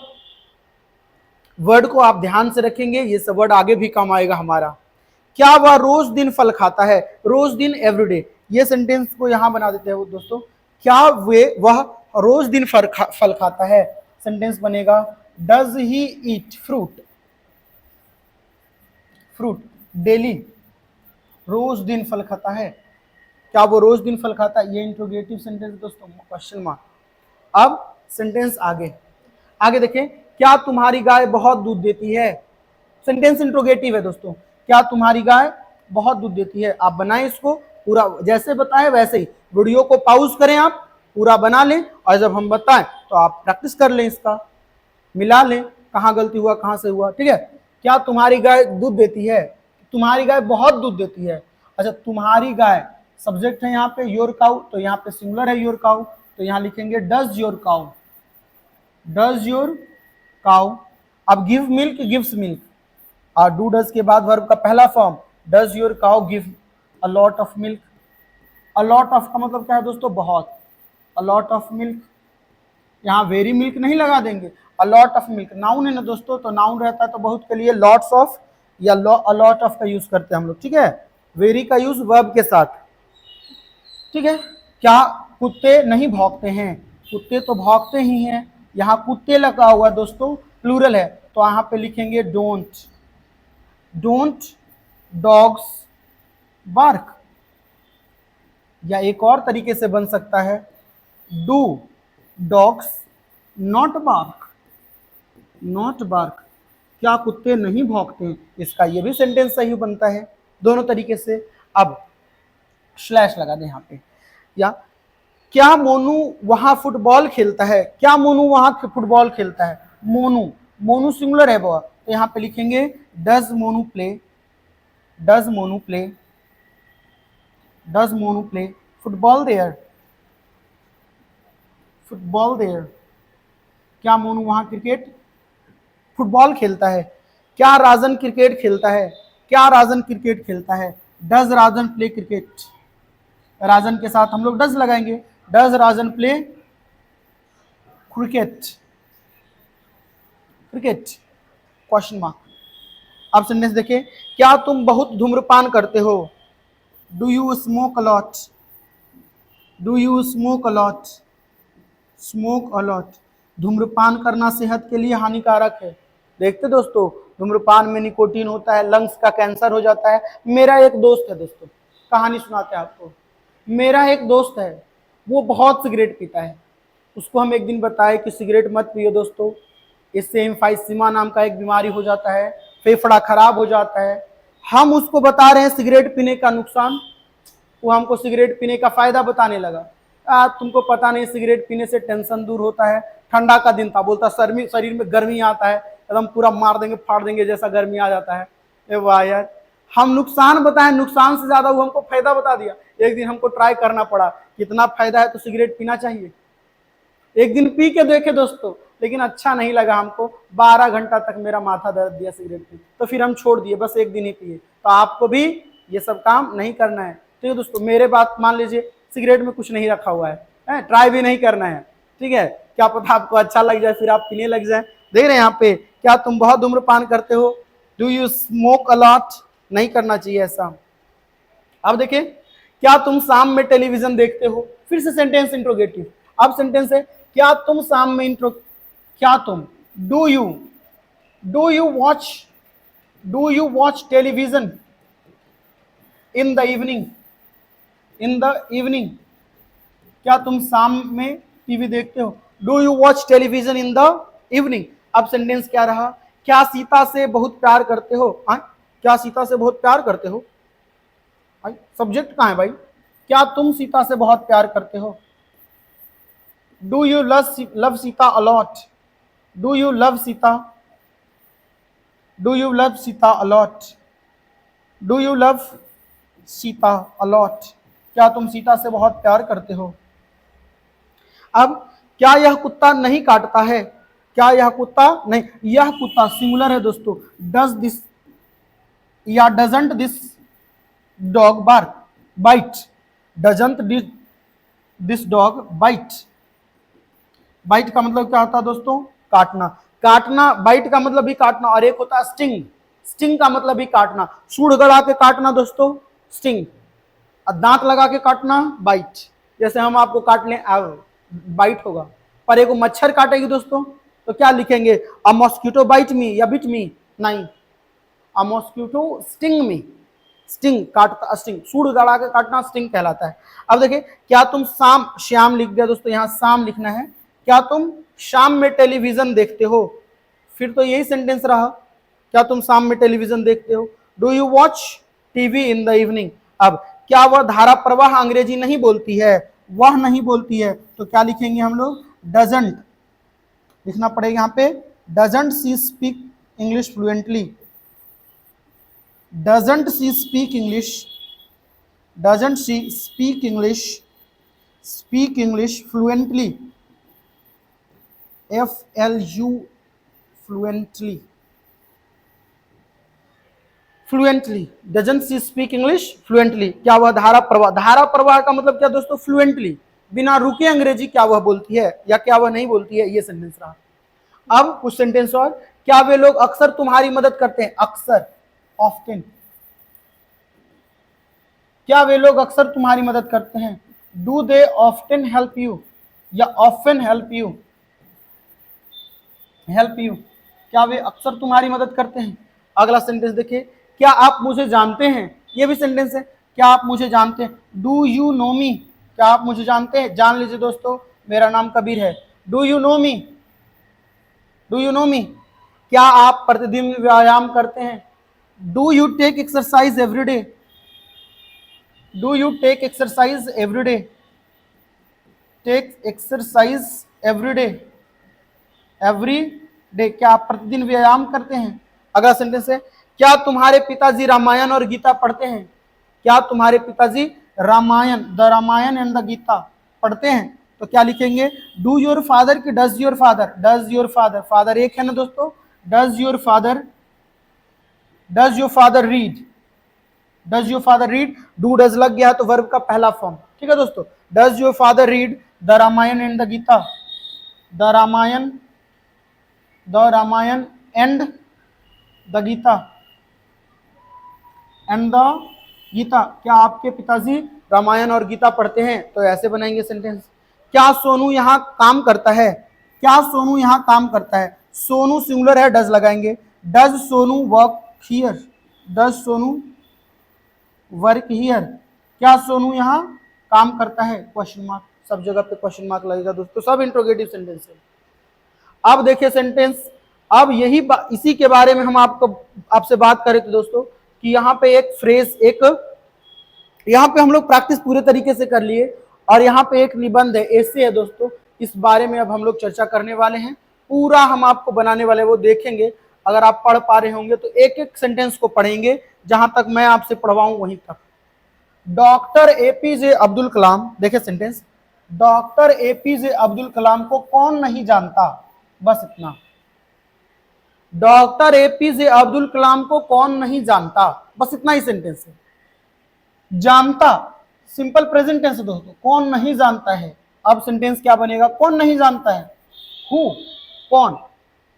वर्ड को आप ध्यान से रखेंगे, ये सब वर्ड आगे भी काम आएगा हमारा। क्या वह रोज दिन फल खाता है, रोज दिन, एवरीडे। ये सेंटेंस को यहां बना देते हैं वो दोस्तों, क्या वह रोज दिन फल खाता है। सेंटेंस बनेगा, does he eat fruit, fruit daily, रोज दिन फल खाता है। क्या वो रोज दिन फल खाता है, ये इंट्रोगेटिव सेंटेंस दोस्तों, क्वेश्चन मार्क। अब सेंटेंस आगे, आगे देखें, क्या तुम्हारी गाय बहुत दूध देती है। सेंटेंस इंट्रोगेटिव है दोस्तों, क्या तुम्हारी गाय बहुत दूध देती है। आप बनाएं इसको पूरा, जैसे बताएं वैसे ही। वीडियो को पॉज करें, आप पूरा बना लें और जब हम बताएं तो आप प्रैक्टिस कर लें, इसका मिला लें कहाँ गलती हुआ कहाँ से हुआ, ठीक है। क्या तुम्हारी गाय दूध देती है, तुम्हारी गाय बहुत दूध देती है। अच्छा, तुम्हारी गाय सब्जेक्ट है यहाँ पे, योर काउ, तो यहाँ पे सिंगुलर है योर काउ, तो यहाँ लिखेंगे does your cow, does your cow. अब गिव मिल्क, गिव्स मिल्क, और डू डज के बाद वर्ब का पहला form, does your cow give a lot of milk. A lot of का मतलब क्या है दोस्तों, बहुत, अ लॉट ऑफ मिल्क। यहाँ वेरी मिल्क नहीं लगा देंगे, a lot of milk noun है ना दोस्तों, तो नाउन रहता है तो बहुत के लिए लॉट्स ऑफ या अ लॉट ऑफ का यूज करते हैं हम लोग, ठीक है। वेरी का यूज वर्ब के साथ, ठीक है। क्या कुत्ते नहीं भौंकते हैं, कुत्ते तो भौंकते ही हैं। यहाँ कुत्ते लगा हुआ दोस्तों, प्लूरल है, तो यहाँ पे लिखेंगे डोंट, डोंट डॉग्स बार्क। या एक और तरीके से बन सकता है, do dogs not bark, not bark. क्या कुत्ते नहीं भौंकते हैं, इसका ये भी सेंटेंस सही बनता है, दोनों तरीके से। अब स्लैश लगा दे यहाँ पे, या क्या मोनू वहां फुटबॉल खेलता है, क्या मोनू वहां फुटबॉल खेलता है, मोनू, मोनू सिंगुलर है बाबा, तो यहाँ पे लिखेंगे does Monu play, does Monu play, does Monu play football there, football there, क्या मोनू वहां क्रिकेट फुटबॉल खेलता है, क्या राजन क्रिकेट खेलता है, क्या राजन क्रिकेट खेलता है, does Rajan play cricket, Rajan के साथ हम लोग डज लगाएंगे, does Rajan play cricket, cricket question mark. अब सेंटेंस देखिए, क्या तुम बहुत धूम्रपान करते हो, do you smoke a lot, do you smoke a lot, smoke a lot, धूम्रपान करना सेहत के लिए हानिकारक है। देखते दोस्तों, धूम्रपान में निकोटीन होता है, लंग्स का कैंसर हो जाता है। मेरा एक दोस्त है दोस्तों, कहानी सुनाते हैं आपको। मेरा एक दोस्त है, वो बहुत सिगरेट पीता है। उसको हम एक दिन बताए कि सिगरेट मत पियो दोस्तों, इससे एम्फाइसीमा नाम का एक बीमारी हो जाता है, फेफड़ा खराब हो जाता है। हम उसको बता रहे हैं सिगरेट पीने का नुकसान, वो हमको सिगरेट पीने का फायदा बताने लगा। तुमको पता नहीं सिगरेट पीने से टेंशन दूर होता है। ठंडा का दिन था, बोलता शरीर में गर्मी आता है, एकदम पूरा मार देंगे फाड़ देंगे जैसा गर्मी आ जाता है। ए वाह यार, हम नुकसान बताएं, नुकसान से ज्यादा वो हमको फायदा बता दिया। एक दिन हमको ट्राई करना पड़ा, कितना फायदा है तो सिगरेट पीना चाहिए। एक दिन पी के देखे दोस्तों, लेकिन अच्छा नहीं लगा हमको। 12 घंटा तक मेरा माथा दर्द दिया सिगरेट पी, तो फिर हम छोड़ दिए, बस एक दिन ही पिए। तो आपको भी ये सब काम नहीं करना है। ठीक है दोस्तों, मेरे बात मान लीजिए, सिगरेट में कुछ नहीं रखा हुआ है, ट्राई भी नहीं करना है। ठीक है, क्या पता आपको अच्छा लग जाए फिर आप पीने लग जाए। देख रहे हैं यहाँ पे, क्या तुम बहुत धूम्रपान करते हो, डू यू स्मोक अलॉट, नहीं करना चाहिए ऐसा। अब देखिए, क्या तुम शाम में टेलीविजन देखते हो, फिर से सेंटेंस इंट्रोगेटिव। अब सेंटेंस है, क्या तुम शाम में क्या तुम, do you, do you watch, do you watch television in the evening, in the evening, क्या तुम शाम में टीवी देखते हो, do you watch television in the evening. अब सेंटेंस क्या रहा, क्या सीता से बहुत प्यार करते हो, क्या सीता से बहुत प्यार करते हो, सब्जेक्ट कहाँ है भाई, क्या तुम सीता से बहुत प्यार करते हो, do you love Sita a lot, do you love Sita, do you love Sita a lot, do you love Sita a lot, क्या तुम सीता से बहुत प्यार करते हो। अब क्या यह कुत्ता नहीं काटता है, क्या यह कुत्ता नहीं, यह कुत्ता सिंगुलर है दोस्तों, डज दिस या doesn't this dog bark, bite, doesn't this dog bite. Bite का मतलब क्या होता है दोस्तों, काटना, काटना, बाइट का मतलब भी काटना, और एक होता है स्टिंग, स्टिंग का मतलब भी काटना, सूढ़ गड़ा के काटना दोस्तों स्टिंग, और दांत लगा के काटना बाइट। जैसे हम आपको काट लें बाइट होगा, पर एक मच्छर काटेगी दोस्तों तो क्या लिखेंगे, अ मॉस्किटो बाइट मी या बिट मी, नहीं, a mosquito sting me, sting काटता, स्टिंग सूढ़ गड़ा के काटना स्टिंग कहलाता है। अब देखिए, क्या तुम शाम, श्याम लिख दिया दोस्तों, यहाँ शाम लिखना है, क्या तुम शाम में टेलीविजन देखते हो, फिर तो यही सेंटेंस रहा, क्या तुम शाम में टेलीविजन देखते हो, do you watch TV in the evening. अब क्या वह धारा प्रवाह अंग्रेजी नहीं बोलती है, वह नहीं बोलती है, तो क्या लिखेंगे हम लोग, डजंट लिखना पड़ेगा यहाँ पे, doesn't see speak English fluently, doesn't see speak English, doesn't see speak English, speak English fluently, FLU fluently, fluently, doesn't see speak English fluently, क्या वह धारा प्रवाह, धारा प्रवाह का मतलब क्या दोस्तों, फ्लुएंटली, बिना रुके अंग्रेजी क्या वह बोलती है या क्या वह नहीं बोलती है, ये सेंटेंस रहा। अब कुछ सेंटेंस और, क्या वे लोग अक्सर तुम्हारी मदद करते हैं, अक्सर, ऑफ्टन, क्या वे लोग अक्सर तुम्हारी मदद करते हैं, do they often help you या often help you, help you, क्या वे अक्सर तुम्हारी मदद करते हैं। अगला सेंटेंस देखिए, क्या आप मुझे जानते हैं, ये भी सेंटेंस है, क्या आप मुझे जानते हैं, डू यू नो मी, क्या आप मुझे जानते हैं, जान लीजिए दोस्तों मेरा नाम कबीर है, do you know me, do you know me, क्या आप प्रतिदिन व्यायाम करते हैं, do you take exercise every day, do you take exercise every day, take exercise every day, every day, क्या आप प्रतिदिन व्यायाम करते हैं। अगला सेंटेंस है, क्या तुम्हारे पिताजी रामायण और गीता पढ़ते हैं, क्या तुम्हारे पिताजी Ramayana, the Ramayana and the Gita पढ़ते हैं। तो क्या लिखेंगे, डू योर फादर की does your father, does your father, father एक है ना दोस्तों, does your father, does your father read, does your father read, do does लग गया तो वर्ब का पहला फॉर्म, ठीक है दोस्तों। Does your father read the Ramayana and the Gita, the Ramayana, the Ramayana and the Gita, and the Gita, क्या आपके पिताजी रामायण और गीता पढ़ते हैं। तो ऐसे बनाएंगे सेंटेंस। क्या सोनू यहाँ काम करता है, क्या सोनू यहाँ काम करता है, सोनू सिंगुलर है, डज लगाएंगे, does Sonu work here, does Sonu work here, क्या सोनू यहाँ काम करता है, क्वेश्चन मार्क, सब जगह पे क्वेश्चन मार्क लगेगा दोस्तों, सब इंट्रोगेटिव सेंटेंस है। अब देखिए सेंटेंस, अब यही इसी के बारे में हम आपसे बात करें तो दोस्तों कि यहाँ पे एक फ्रेज, एक यहाँ पे हम लोग प्रैक्टिस पूरे तरीके से कर लिए, और यहाँ पे एक निबंध है, ऐसे है दोस्तों, इस बारे में अब हम लोग चर्चा करने वाले हैं, पूरा हम आपको बनाने वाले वो देखेंगे। अगर आप पढ़ पा रहे होंगे तो एक एक सेंटेंस को पढ़ेंगे, जहां तक मैं आपसे पढ़वाऊं वहीं तक। डॉक्टर एपीजे अब्दुल कलाम, देखिए sentence, doctor APJ Abdul Kalam को कौन नहीं जानता, बस इतना, डॉक्टर एपीजे अब्दुल कलाम को कौन नहीं जानता, बस इतना ही सेंटेंस है। जानता सिंपल प्रेजेंट टेंस दोस्तों, कौन नहीं जानता है। अब सेंटेंस क्या बनेगा, कौन नहीं जानता है, हु, कौन,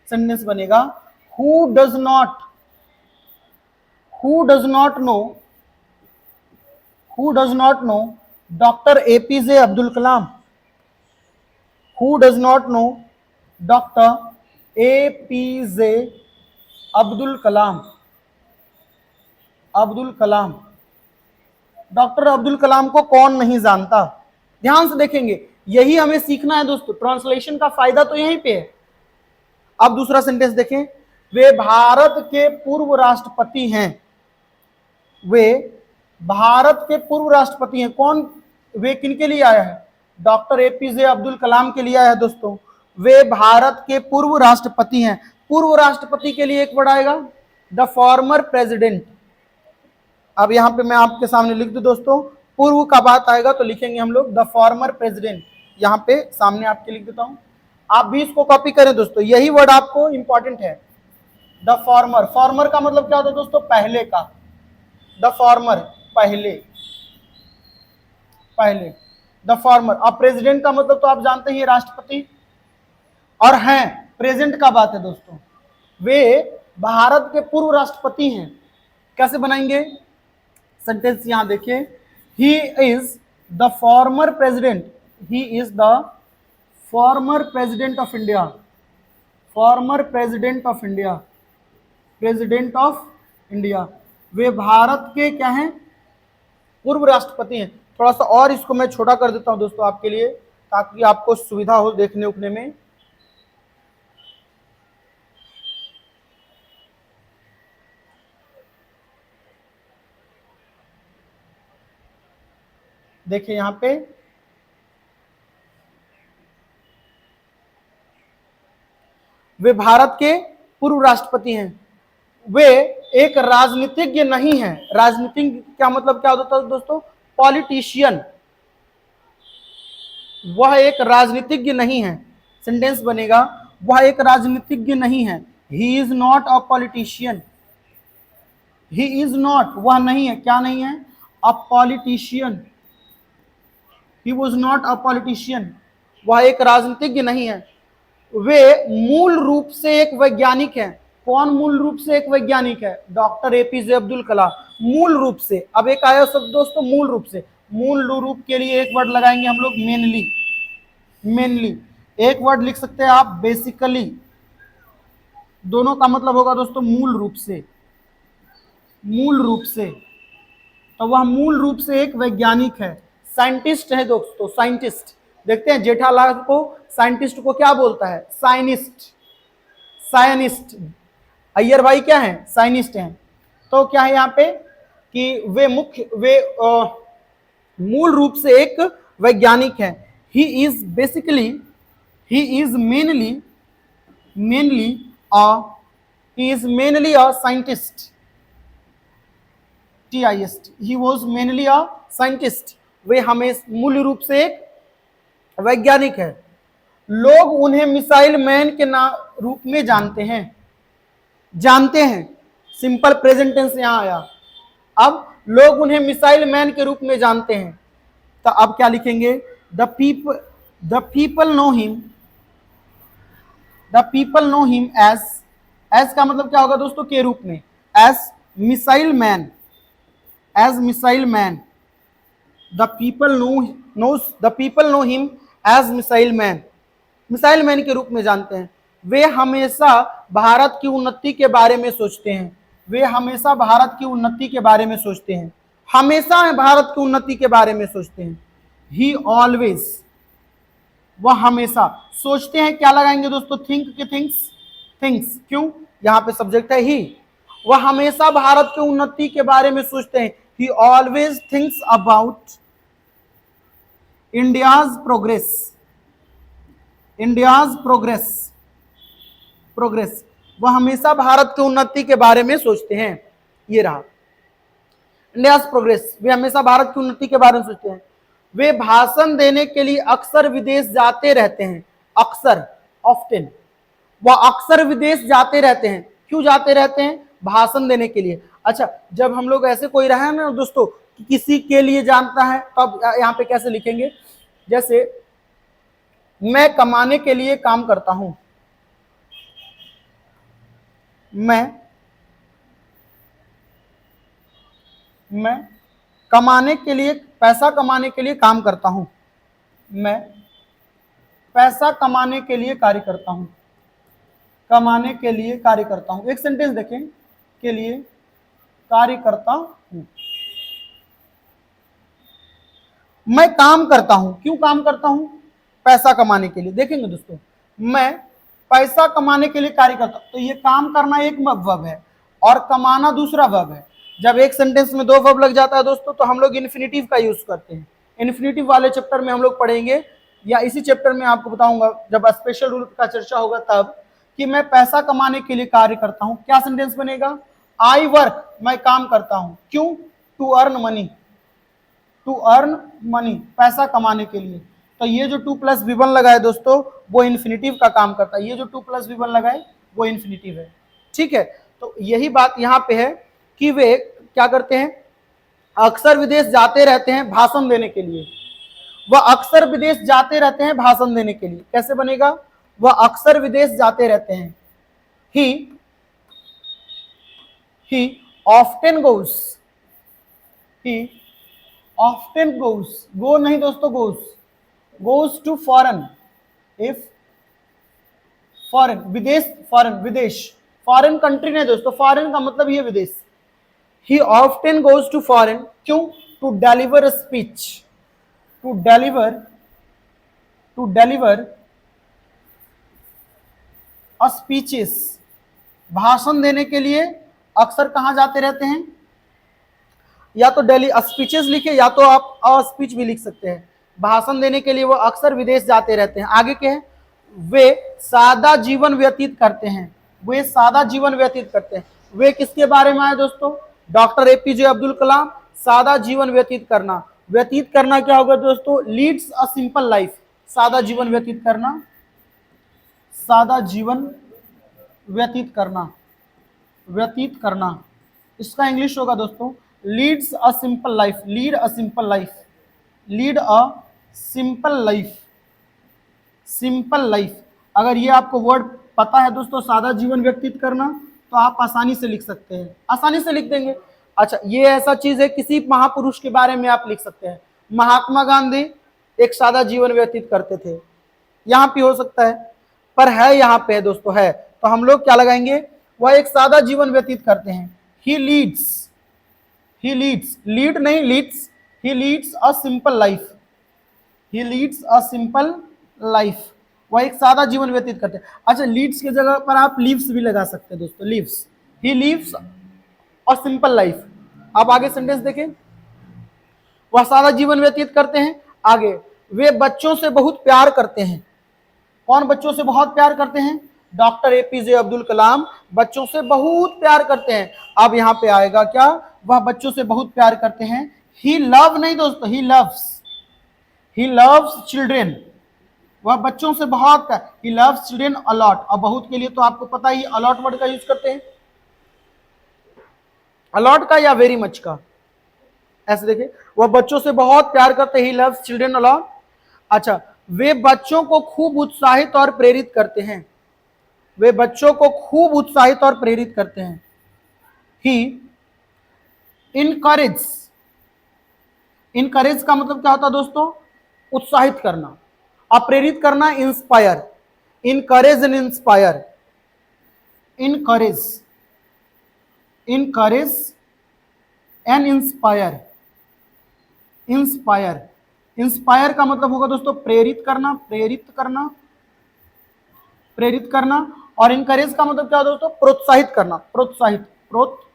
सेंटेंस बनेगा who does not, who does not know, who does not know doctor APJ Abdul Kalam, who does not know doctor APJ Abdul Kalam, Abdul Kalam, doctor Abdul Kalam को कौन नहीं जानता। ध्यान से देखेंगे, यही हमें सीखना है दोस्तों, ट्रांसलेशन का फायदा तो यहीं पे है। अब दूसरा सेंटेंस देखें, वे भारत के पूर्व राष्ट्रपति हैं, वे भारत के पूर्व राष्ट्रपति हैं, कौन, वे किनके लिए आया है, डॉक्टर एपीजे अब्दुल कलाम के लिए आया है दोस्तों। वे भारत के पूर्व राष्ट्रपति हैं, पूर्व राष्ट्रपति के लिए एक वर्ड आएगा, द फॉर्मर प्रेसिडेंट। अब यहां पे मैं आपके सामने लिख दूं दोस्तों, पूर्व का बात आएगा तो लिखेंगे हम लोग द फॉर्मर प्रेसिडेंट, यहां पे सामने आपके लिख देता हूं, आप भी इसको कॉपी करें दोस्तों, यही वर्ड आपको इंपॉर्टेंट है। द फॉर्मर, फॉर्मर का मतलब क्या होता है दोस्तों, पहले का, द फॉर्मर, पहले, पहले, द फॉर्मर। अब प्रेसिडेंट का मतलब तो आप जानते ही, राष्ट्रपति, और हैं, प्रेजेंट का बात है दोस्तों, वे भारत के पूर्व राष्ट्रपति हैं। कैसे बनाएंगे सेंटेंस, यहां देखिए, he is the former president, he is the former president of India, former president of India, president of India, वे भारत के क्या हैं, पूर्व राष्ट्रपति हैं। थोड़ा सा और इसको मैं छोटा कर देता हूं दोस्तों आपके लिए, ताकि आपको सुविधा हो देखने उठने में। देखिए यहां पे वे भारत के पूर्व राष्ट्रपति हैं, वे एक राजनीतिज्ञ नहीं है। राजनीतिज्ञ क्या मतलब क्या होता है दोस्तों, पॉलिटिशियन, वह एक राजनीतिज्ञ नहीं है। सेंटेंस बनेगा, वह एक राजनीतिज्ञ नहीं है, he is not a politician, he is not, वह नहीं है, क्या नहीं है, a politician, he was not a politician, वह एक राजनीतिज्ञ नहीं है। वे मूल रूप से एक वैज्ञानिक हैं, कौन मूल रूप से एक वैज्ञानिक है, डॉक्टर एपीजे अब्दुल कलाम, मूल रूप से। अब एक आया शब्द दोस्तों, मूल रूप से, मूल रूप के लिए एक वर्ड लगाएंगे हम लोग, मेनली, मेनली, एक वर्ड लिख सकते हैं आप, बेसिकली, दोनों का मतलब होगा दोस्तों मूल रूप से, मूल रूप से, तो वह मूल रूप से एक वैज्ञानिक है, साइंटिस्ट है दोस्तों, साइंटिस्ट। देखते हैं जेठालाल को साइंटिस्ट को क्या बोलता है, साइनिस्ट, साइनिस्ट। अय्यर भाई क्या है, साइनिस्ट हैं। तो क्या है यहाँ पे कि वे मुख्य, वे मूल रूप से एक वैज्ञानिक है। He is basically, he is mainly mainly a he is mainly a scientist, TIST, he was mainly a scientist, वे हमें मूल रूप से एक वैज्ञानिक है। लोग उन्हें मिसाइल मैन के नाम रूप में जानते हैं, सिंपल प्रेजेंट टेंस यहां आया। अब लोग उन्हें मिसाइल मैन के रूप में जानते हैं, तो अब क्या लिखेंगे, the people know him, the people know him as का मतलब क्या होगा दोस्तों, के रूप में, as missile man, as missile man, the people know him as missile man, missile man के रूप में जानते हैं। वे हमेशा भारत की उन्नति के बारे में सोचते हैं, वे हमेशा भारत की उन्नति के बारे में सोचते हैं, हमेशा भारत की उन्नति के बारे में सोचते हैं। ही ऑलवेज, वह हमेशा, सोचते हैं क्या लगाएंगे दोस्तों, थिंक के थिंग्स, क्यों, यहां पे सब्जेक्ट है ही, वह हमेशा भारत की उन्नति के बारे में सोचते हैं। He always thinks about India's progress, India's progress, वह हमेशा भारत की उन्नति के बारे में सोचते हैं। ये रहा इंडियाज प्रोग्रेस, वे हमेशा भारत की उन्नति के बारे में सोचते हैं। वे भाषण देने के लिए अक्सर विदेश जाते रहते हैं, अक्सर, ऑफ्टन, वह अक्सर विदेश जाते रहते हैं। क्यों जाते रहते हैं, भाषण देने के लिए। अच्छा, जब हम लोग ऐसे कोई रहे ना दोस्तों कि किसी के लिए जानता है, तो अब यहाँ पे कैसे लिखेंगे, जैसे मैं कमाने के लिए काम करता हूं, मैं कमाने के लिए, पैसा कमाने के लिए काम करता हूं, मैं पैसा कमाने के लिए कार्य करता हूं, कमाने के लिए कार्य करता हूं। एक सेंटेंस देखें, के लिए कार्य करता हूं, मैं काम करता हूं, क्यों काम करता हूं, पैसा कमाने के लिए। देखेंगे दोस्तों, मैं पैसा कमाने के लिए कार्य करता हूं, तो ये काम करना एक वर्ब है और कमाना दूसरा वर्ब है। जब एक सेंटेंस में दो वर्ब लग जाता है दोस्तों, तो हम लोग इन्फिनिटिव का यूज करते हैं। इन्फिनिटिव वाले चैप्टर में हम लोग पढ़ेंगे, या इसी चैप्टर में आपको बताऊंगा जब स्पेशल रूल का चर्चा होगा तब, कि मैं पैसा कमाने के लिए कार्य करता हूं। क्या सेंटेंस बनेगा, आई वर्क, मैं काम करता हूं, क्यों, to earn money, to earn money, पैसा कमाने के लिए। तो ये जो 2+V1 लगा है दोस्तों, वो इन्फिनिटिव का काम करता है। ये जो 2+V1 लगा है वो इन्फिनिटिव है, ठीक है। तो यही बात यहाँ पे है कि वे क्या करते हैं, अक्सर विदेश जाते रहते हैं भाषण देने के लिए। वह अक्सर विदेश जाते रहते हैं भाषण देने के लिए। कैसे बनेगा, वह अक्सर विदेश जाते रहते हैं। he often goes, he often goes, go नहीं दोस्तों, goes to foreign, if foreign, विदेश, foreign विदेश, foreign country नहीं दोस्तों, foreign का मतलब ये विदेश। he often goes to foreign, क्यों, to deliver a speech, to deliver a speeches, भाषण देने के लिए अक्सर कहां जाते रहते हैं, या तो डेली स्पीचेस लिखे, या तो आप अ स्पीच भी लिख सकते हैं। भाषण देने के लिए वो अक्सर विदेश जाते रहते हैं। आगे क्या है, वे सादा जीवन व्यतीत करते हैं, वे सादा जीवन व्यतीत करते हैं। वे किसके बारे में आए दोस्तों, डॉक्टर APJ अब्दुल कलाम। सादा जीवन व्यतीत करना, व्यतीत करना क्या होगा दोस्तों, लीड्स अ सिंपल लाइफ, सादा जीवन व्यतीत करना, सादा जीवन व्यतीत करना, व्यतीत करना, इसका इंग्लिश होगा दोस्तों Leeds a simple life, lead a simple life, lead a simple life, simple life. अगर ये आपको वर्ड पता है दोस्तों, सादा जीवन व्यतीत करना, तो आप आसानी से लिख सकते हैं, आसानी से लिख देंगे। अच्छा, ये ऐसा चीज है, किसी महापुरुष के बारे में आप लिख सकते हैं। महात्मा गांधी एक सादा जीवन व्यतीत करते थे, यहां पे हो सकता है, पर है यहाँ पे दोस्तों, है, तो हम लोग क्या लगाएंगे, वह एक सादा जीवन व्यतीत करते हैं। ही लीड्स, लीड नहीं leads, he leads a simple life, he leads a simple life, वह एक सादा जीवन व्यतीत करते हैं। अच्छा, लीड्स की जगह पर आप लीव्स भी लगा सकते हैं दोस्तों, leaves, he leaves a simple life. अब आगे सेंटेंस देखें, वह सादा जीवन व्यतीत करते हैं। आगे, वे बच्चों से बहुत प्यार करते हैं। कौन बच्चों से बहुत प्यार करते हैं? डॉक्टर एपीजे अब्दुल कलाम बच्चों से बहुत प्यार करते हैं। अब यहां पे आएगा क्या? वह बच्चों से बहुत प्यार करते हैं। ही लव नहीं दोस्तों, ही लव्स चिल्ड्रेन। वह बच्चों से बहुत प्यार, ही लव्स चिल्ड्रेन अलॉट। अब बहुत के लिए तो आपको पता ही अलॉट वर्ड का यूज करते हैं, अलॉट का या वेरी मच का। ऐसे देखिए, वह बच्चों से बहुत प्यार करते हैं, ही लव्स चिल्ड्रेन अलॉट। अच्छा, वे बच्चों को खूब उत्साहित और प्रेरित करते हैं। वे बच्चों को खूब उत्साहित और प्रेरित करते हैं। ही इनकरेज, इनकरेज का मतलब क्या होता है दोस्तों? उत्साहित करना। और प्रेरित करना inspire, encourage and inspire, encourage, encourage and inspire, inspire. Inspire का मतलब होगा दोस्तों प्रेरित करना, प्रेरित करना, प्रेरित करना। और इनकरेज का मतलब क्या दोस्तों? प्रोत्साहित करना, प्रोत्साहित, प्रोत्साहित,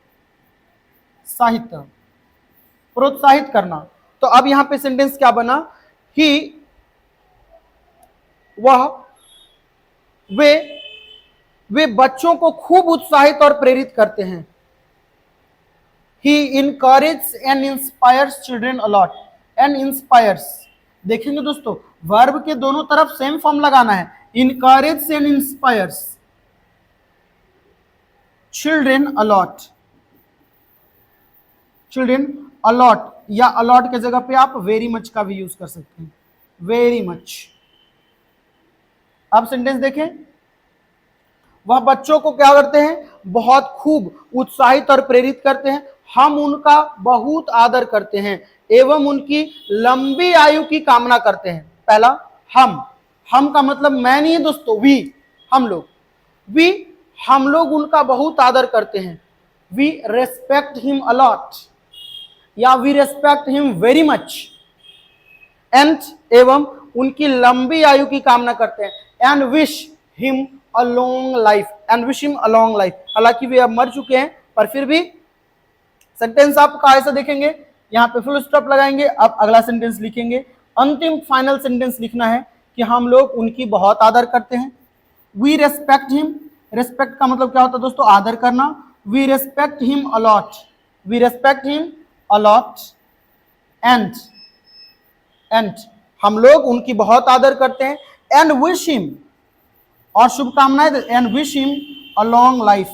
प्रोत्साहित करना। तो अब यहां पे सेंटेंस क्या बना? ही, वह, वे बच्चों को खूब उत्साहित और प्रेरित करते हैं। He encourages and inspires children a lot. And inspires, देखेंगे दोस्तों वर्ब के दोनों तरफ सेम फॉर्म लगाना है, encourages and inspires children a lot, children a lot, या अलॉट के जगह पे आप वेरी मच का भी यूज कर सकते हैं, वेरी मच। अब सेंटेंस देखें, वह बच्चों को क्या करते हैं? बहुत खूब उत्साहित और प्रेरित करते हैं। हम उनका बहुत आदर करते हैं एवं उनकी लंबी आयु की कामना करते हैं। पहला हम का मतलब मैं नहीं है दोस्तों, वी, हम लोग, वी, हम लोग उनका बहुत आदर करते हैं। वी रेस्पेक्ट हिम अलॉट या we respect him very much. And, एवं उनकी लंबी आयु की कामना करते हैं। And wish him a long life, and wish him a long life. हालांकि वे अब मर चुके हैं, पर फिर भी सेंटेंस आप कैसे देखेंगे? यहां पे फुल स्टॉप लगाएंगे, अब अगला सेंटेंस लिखेंगे। अंतिम फाइनल सेंटेंस लिखना है कि हम लोग उनकी बहुत आदर करते हैं। वी रेस्पेक्ट हिम, रेस्पेक्ट का मतलब क्या होता है दोस्तों? आदर करना। We respect him a lot, we respect him a lot. And, and हम लोग उनकी बहुत आदर करते हैं। एंड विश हिम, और शुभकामनाएं, and wish him a long life,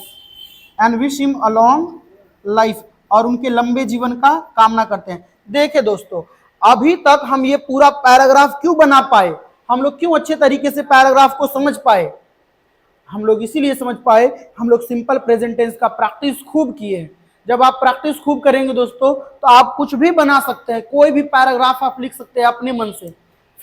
and wish him a long life, और उनके लंबे जीवन का कामना करते हैं। देखिए दोस्तों, अभी तक हम ये पूरा पैराग्राफ क्यों बना पाए? हम लोग क्यों अच्छे तरीके से पैराग्राफ को समझ पाए? हम लोग इसीलिए समझ पाए, हम लोग सिंपल प्रेजेंट टेंस का प्रैक्टिस खूब किए। जब आप प्रैक्टिस खूब करेंगे दोस्तों, तो आप कुछ भी बना सकते हैं, कोई भी पैराग्राफ आप लिख सकते हैं अपने मन से।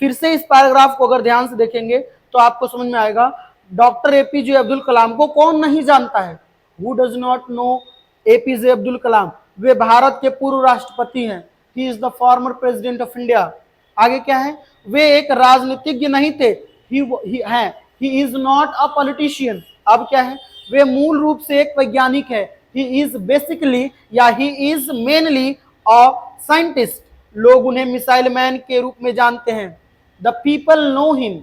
फिर से इस पैराग्राफ को अगर ध्यान से देखेंगे तो आपको समझ में आएगा, डॉक्टर एपीजे अब्दुल कलाम को कौन नहीं जानता है? Who does not know APJ Abdul Kalam? वे भारत के पूर्व राष्ट्रपति हैं। He is the former president of India. आगे क्या है? वे एक राजनीतिज्ञ नहीं थे, he is not a politician. अब क्या है? वे मूल रूप से एक वैज्ञानिक है। ही इज बेसिकली या he is mainly a scientist. लोग उन्हें मिसाइल मैन के रूप में जानते हैं। The people know him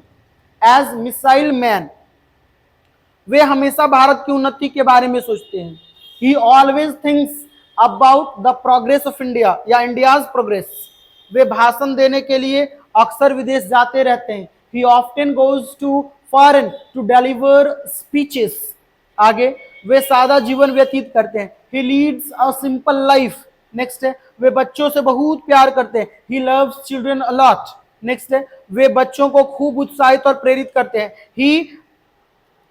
as missile man. वे हमेशा भारत की उन्नति के बारे में सोचते हैं। He always thinks about the progress of India या इंडियाज प्रोग्रेस। वे भाषण देने के लिए अक्सर विदेश जाते रहते हैं। He often goes to foreign to deliver speeches. आगे, वे सादा जीवन व्यतीत करते हैं। He leads a simple life. Next है, वे बच्चों से बहुत प्यार करते हैं। He loves children a lot. Next है, वे बच्चों को खूब उत्साहित और प्रेरित करते हैं। ही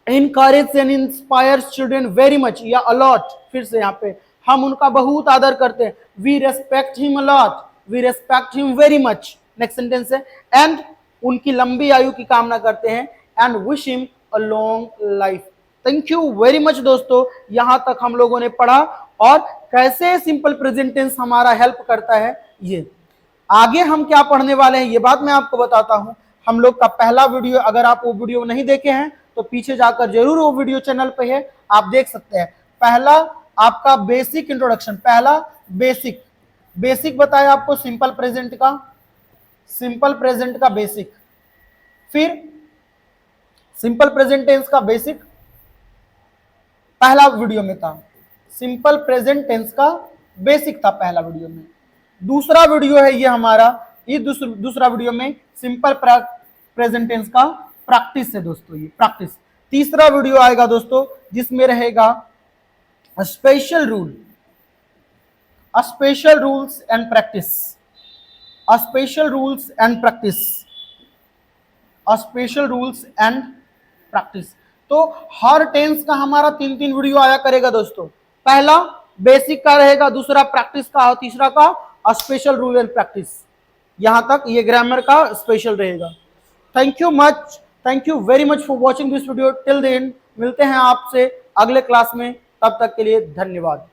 encourages and inspires children very much या a lot। फिर से यहाँ पे हम उनका बहुत आदर करते हैं। we respect him a lot, we respect him very much। Next sentence है, and उनकी लंबी आयु की कामना करते हैं, and wish him a long life। Thank you very much दोस्तों, यहां तक हम लोगों ने पढ़ा और कैसे सिंपल प्रेजेंट टेंस हमारा हेल्प करता है। ये आगे हम क्या पढ़ने वाले हैं ये बात मैं आपको बताता हूं। हम लोग का पहला वीडियो, अगर आप वो वीडियो नहीं देखे हैं तो पीछे जाकर जरूर वो वीडियो चैनल पे है, आप देख सकते हैं। पहला आपका बेसिक इंट्रोडक्शन, पहला बेसिक बेसिक बताया आपको सिंपल प्रेजेंट का, सिंपल प्रेजेंट का बेसिक, फिर सिंपल प्रेजेंट टेंस का बेसिक पहला वीडियो में था, सिंपल प्रेजेंट टेंस का बेसिक था पहला वीडियो में। दूसरा वीडियो है ये हमारा, ये दूसरा वीडियो में सिंपल प्रेजेंट टेंस का प्रैक्टिस है दोस्तों, ये प्रैक्टिस। तीसरा वीडियो आएगा दोस्तों जिसमें रहेगा special rule, special rules and practice, special rules and practice, special rules and practice. तो हर टेंस का हमारा 3-3 वीडियो आया करेगा दोस्तों। पहला बेसिक का रहेगा, दूसरा प्रैक्टिस का और तीसरा का स्पेशल रूल एंड प्रैक्टिस। यहां तक ये ग्रामर का स्पेशल रहेगा। Thank you very much for watching this video till then. मिलते हैं आपसे अगले क्लास में, तब तक के लिए धन्यवाद।